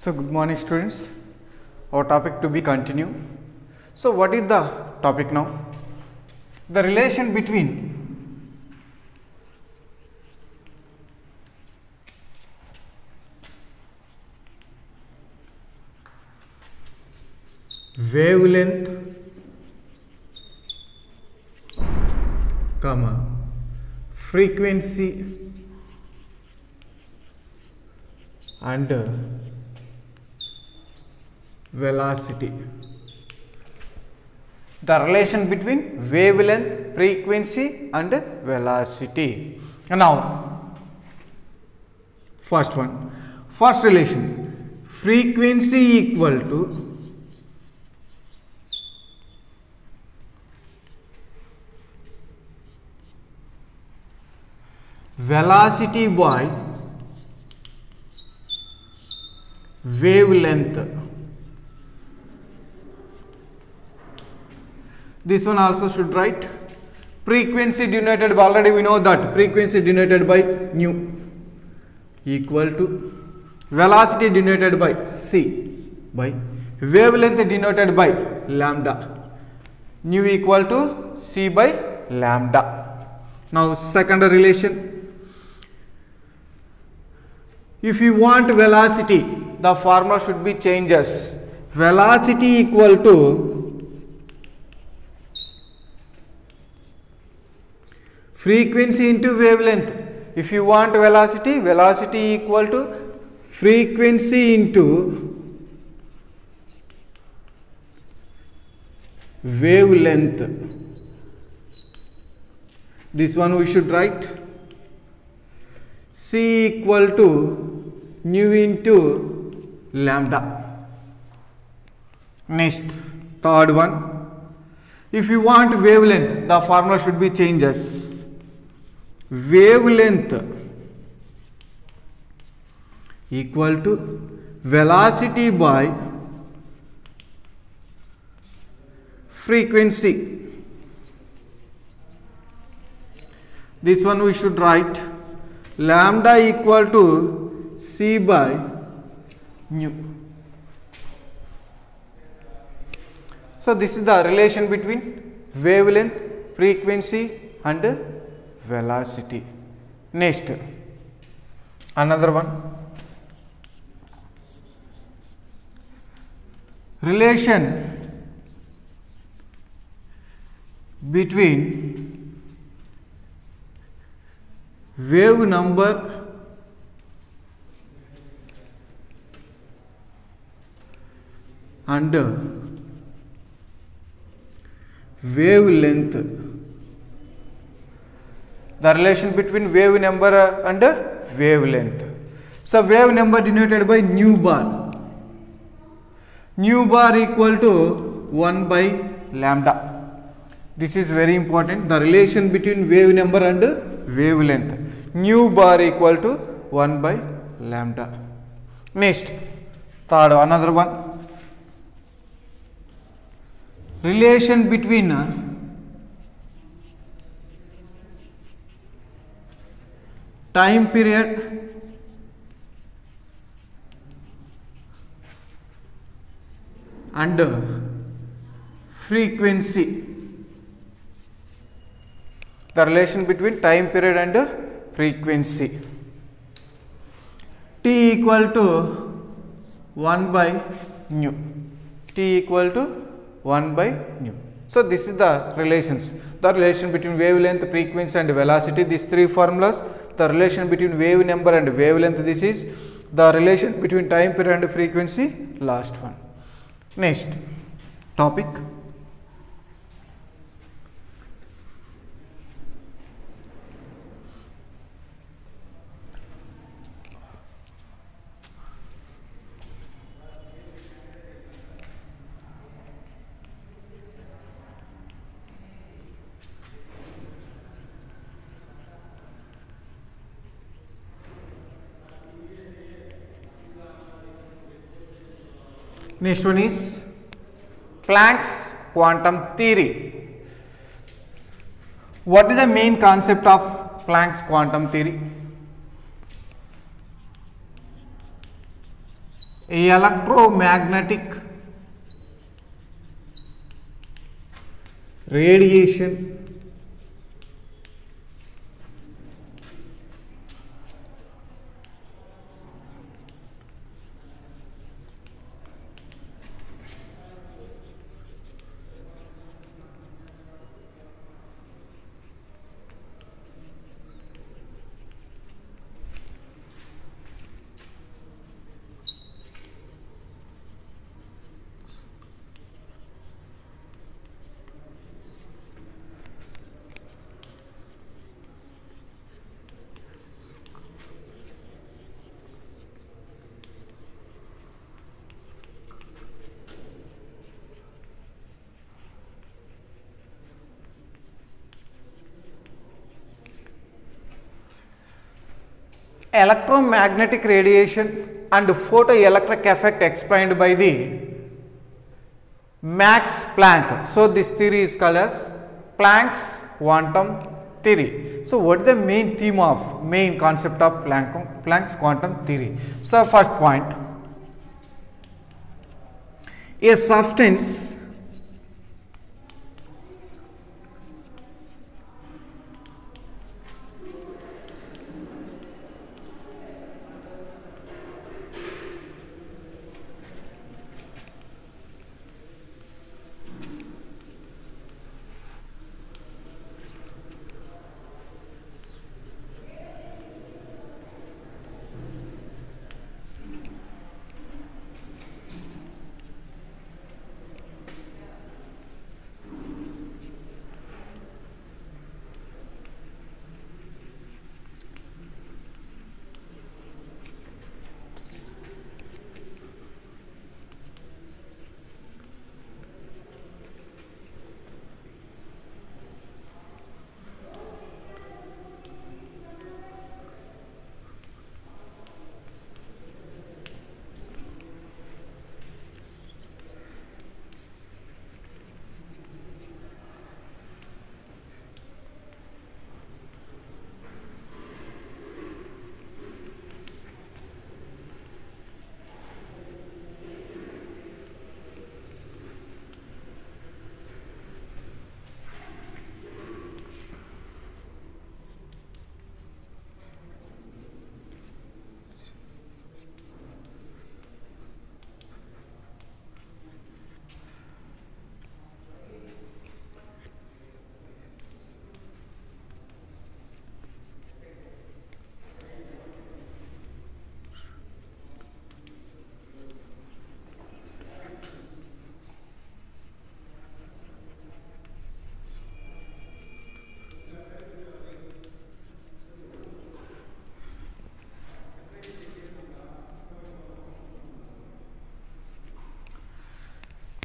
So, good morning students, our topic to be continue. So, what is the topic now? The relation between wavelength, frequency and velocity. The relation between wavelength, frequency and velocity. And now, first one, first relation, frequency equal to velocity by wavelength. This one also should write. Frequency denoted by, already we know that frequency denoted by nu equal to velocity denoted by c by wavelength denoted by lambda, nu equal to c by lambda. Now second relation, if you want velocity, the formula should be changes. Velocity equal to frequency into wavelength. If you want velocity, velocity equal to frequency into wavelength. This one we should write c equal to nu into lambda. Next, third one, if you want wavelength, the formula should be changes. Wavelength equal to velocity by frequency. This one we should write lambda equal to c by nu. So this is the relation between wavelength, frequency and velocity. Next, another one, relation between wave number and wavelength. The relation between wave number and wavelength. So wave number denoted by nu bar. Nu bar equal to 1 by lambda. This is very important. The relation between wave number and wavelength. Nu bar equal to 1 by lambda. Next, third, another one. Relation between time period and frequency. The relation between time period and frequency. T equal to 1 by nu. T equal to 1 by nu. So this is the relations. The relation between wavelength, frequency and velocity. These three formulas. The relation between wave number and wavelength, this is the relation between time period and frequency, last one. Next topic, next one is Planck's quantum theory. What is the main concept of Planck's quantum theory? electromagnetic radiation electromagnetic radiation and photoelectric effect explained by the Max Planck. So this theory is called as Planck's quantum theory. So what is the main concept of Planck's quantum theory? So first point, a substance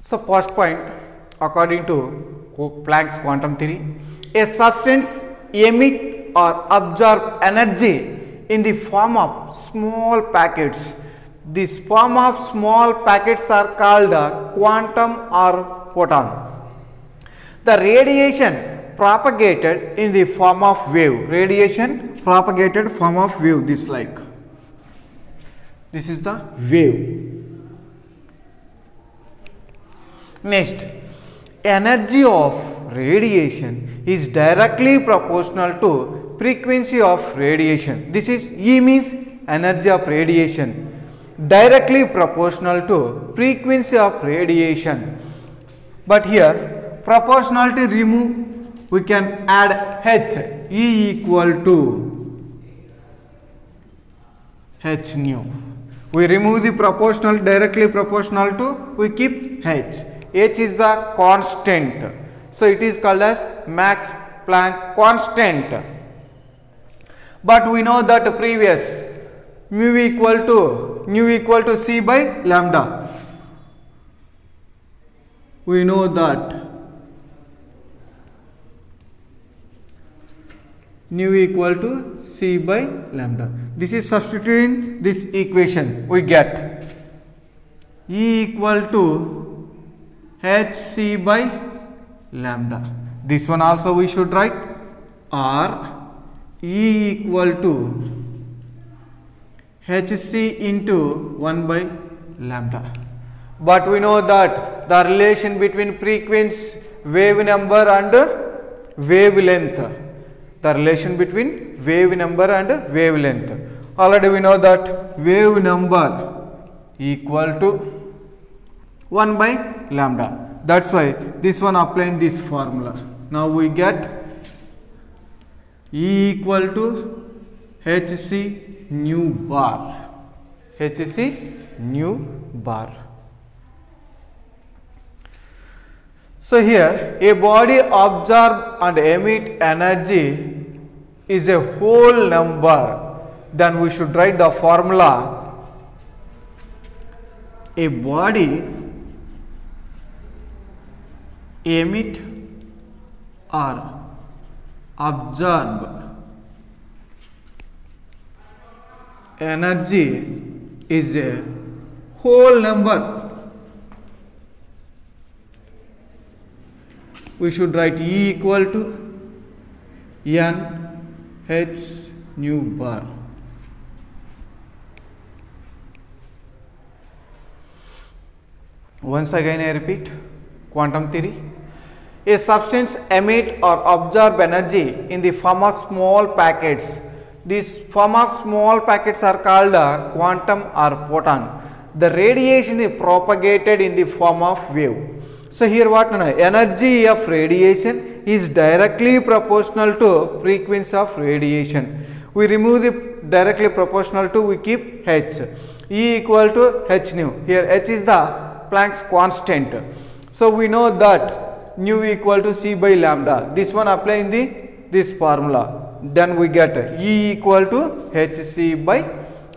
So first point, according to Planck's quantum theory, a substance emit or absorb energy in the form of small packets. This form of small packets are called quantum or photon. The radiation propagated in the form of wave. Radiation propagated form of wave. This is the wave. Next, energy of radiation is directly proportional to frequency of radiation. This is E means energy of radiation, directly proportional to frequency of radiation. But here proportionality remove, we can add H, E equal to H nu. We remove the proportional, directly proportional to, we keep H. H is the constant, so it is called as Max Planck constant. But we know that previous mu equal to C by lambda. We know that nu equal to C by lambda. This is substituting this equation, we get E equal to Hc by lambda. This one also we should write, or E equal to Hc into 1 by lambda. But we know that the relation between frequency, wave number and wavelength, the relation between wave number and wavelength, already we know that wave number equal to 1 by lambda. That's why this one applying this formula. Now we get E equal to hc nu bar. hc nu bar. So here a body absorb and emit energy is a whole number. Then we should write the formula. A body emit or absorb energy is a whole number. We should write E equal to n h nu bar. Once again I repeat, quantum theory. A substance emit or absorb energy in the form of small packets. These form of small packets are called quantum or photon. The radiation is propagated in the form of wave. So here what energy of radiation is directly proportional to frequency of radiation. We remove the directly proportional to, we keep h. E equal to h nu. Here h is the Planck's constant. So we know that nu equal to c by lambda. This one applying this formula. Then we get E equal to hc by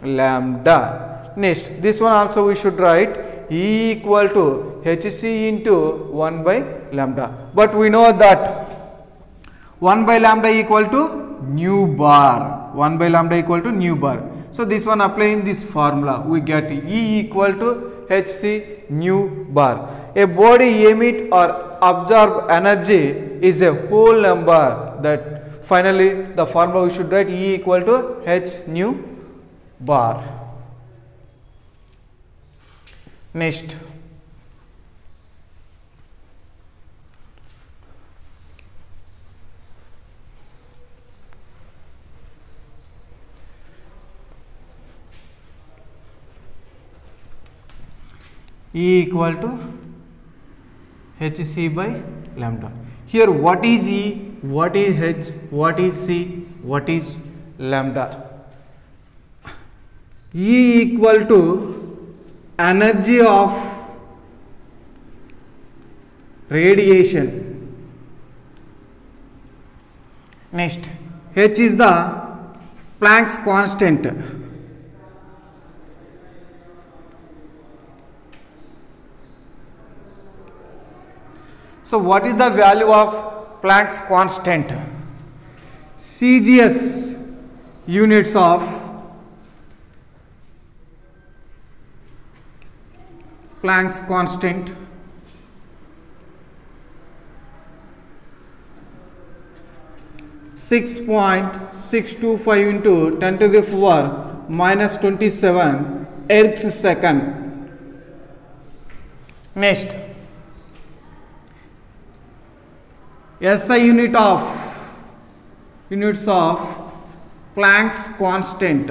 lambda. Next, this one also we should write E equal to hc into 1 by lambda. But we know that 1 by lambda equal to nu bar. 1 by lambda equal to nu bar. So this one applying this formula, we get E equal to hc nu bar. A body emit or absorb energy is a whole number. That finally the formula we should write E equal to h nu bar. Next, E equal to hc by lambda. Here what is E, what is h, what is c, what is lambda? E equal to energy of radiation. Next, h is the Planck's constant. So what is the value of Planck's constant? CGS units of Planck's constant (6.625 into 10 to the power minus 27 ergs second). Next, SI units of Planck's constant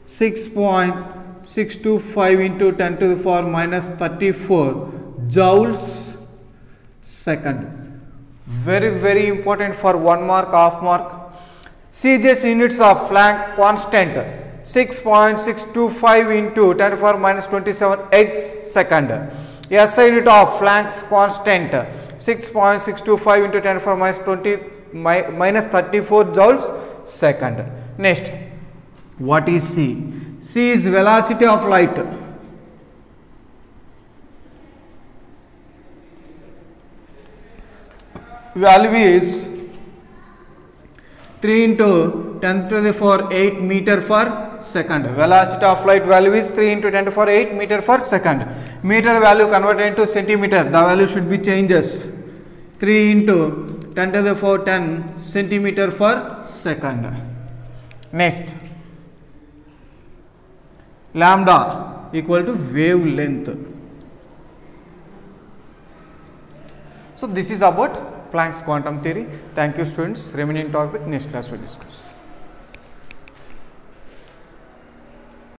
(6.625 into 10 to the power minus 34 joules second). Very important for 1 mark, half mark. CGS units of Planck constant 6.625 into 10 to the power minus 27 ergs second. SI unit of Planck's constant 6.625 into 10 to the power minus 34 joules second. Next, what is C? C is velocity of light. Value is 3 into 10 to the power 8 meter per second. Velocity of light value is 3 into 10 to the power 8 meter per second. Meter value converted into centimeter. The value should be changes. 3 into 10 to the power 10 centimeter per second. Next, lambda equal to wavelength. So this is about Planck's quantum theory. Thank you students. Remaining topic next class we will discuss.